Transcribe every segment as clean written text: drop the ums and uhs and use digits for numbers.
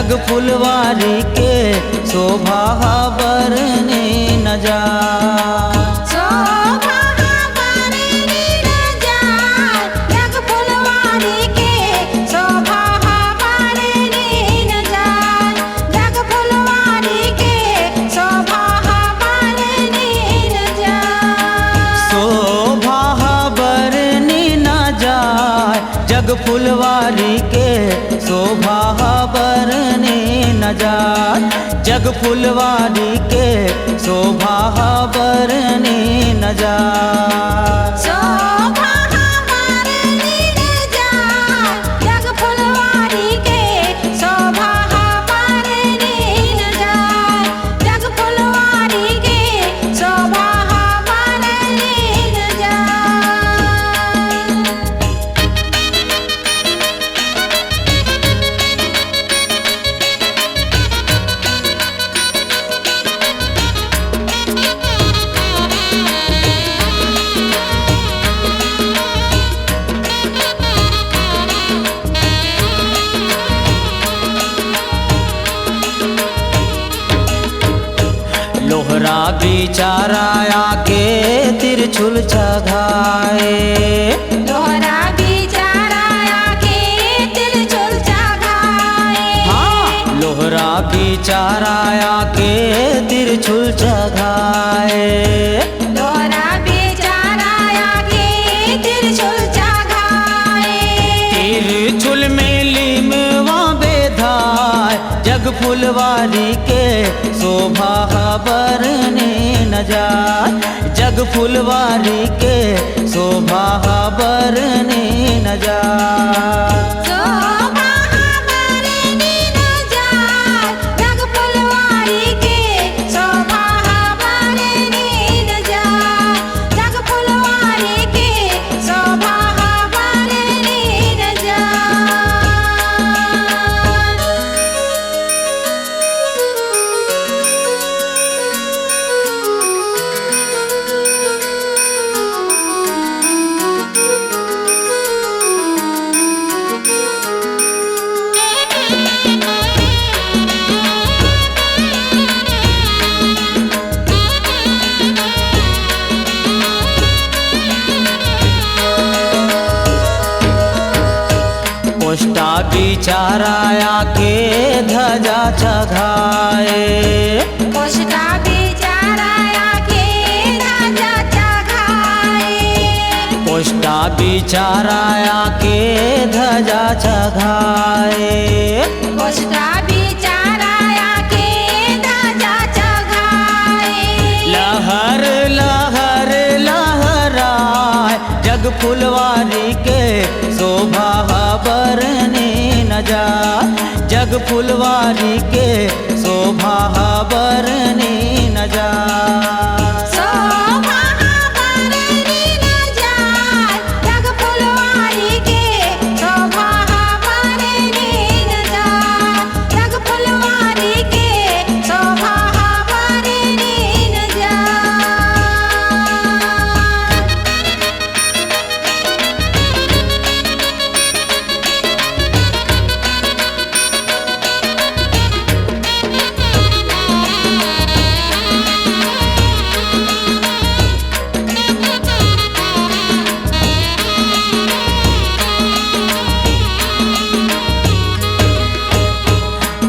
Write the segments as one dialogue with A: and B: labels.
A: जग फुलवारी के शोभा बरने न जाए। जग फुलवारी के शोभा बरने न जाए। जग फुलवारी के शोभा बरने न जाए। लोहरा बिचाराया के तिरछुल चघाए।
B: लोहरा बिचाराया के तिरछुल चघाए।
A: हाँ, लोहरा बिचाराया के तिरछुल चघाए।
B: लोहरा बिचाराया के तिरछुल चघाए।
A: तिरछुल में लिमवा बेधाय। जग फुलवारी के शोभा बरने न जाए। जग फुलवारी के शोभा बरने न जाए। पोष्टा बिचाराया के ध्वजा चघाए।
B: पोष्टा बिचाराया के ध्वजा चघाए।
A: पोष्टा बिचाराया के ध्वजा चघाए।
B: पोष्टा बिचाराया के ध्वजा चघाए।
A: लहर लहर लहराए। जग फुलवारी के शोभा बरने न जाए। जग फुलवारी के शोभा बरने न जाए।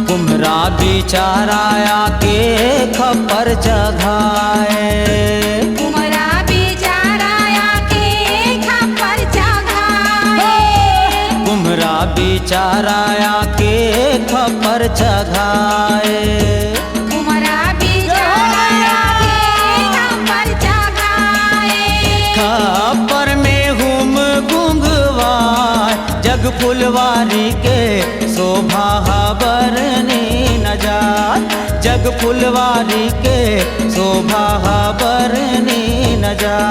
A: कुम्हरा बिचाराया के खप्पर चघाए।
B: कुम्हरा बिचाराया के खप्पर चघाए।
A: कुम्हरा बिचाराया के खप्पर चघाए।
B: कुम्हरा बिचाराया के खप्पर चघाए।
A: खप्पर में हुम गुंगवाए। जग फुलवारी के शोभा बरने न जाए। जग फुलवारी के शोभा बरने न जाए।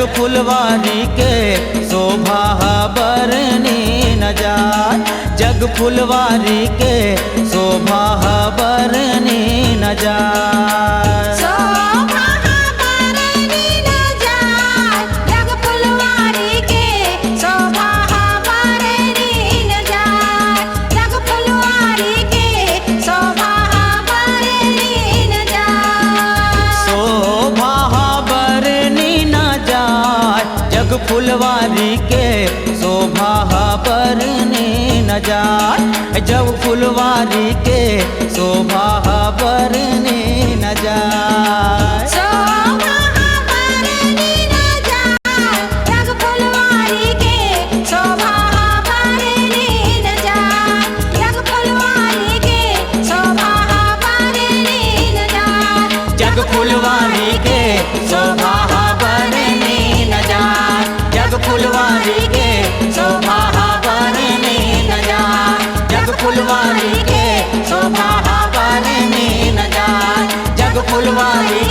A: जग फुलवारी के शोभा बरनी न जाए, जग फुलवारी के शोभा बरनी न जाए।
B: शोभा बरनी न जाए, जग फुलवारी के शोभा बरनी न जाए, जग फुलवारी के शोभा बरनी न जाए।
A: शोभा बरनी न जाए, जग फुलवारी के शोभा बरनी न जाए, जग फुलवारी के शोभा बरनी न जाए।
B: शोभा बरनी न जाए, जग फुलवारी के शोभा बरनी न जाए, जग फुलवारी के शोभा बरनी न जाए।
A: जग फुलवारी के शोभा बरनी न जाए, जग फुलवारी के शोभा बरनी न जाए, जग फुलवारी के शोभा बरनी न जाए, जग फुलवारी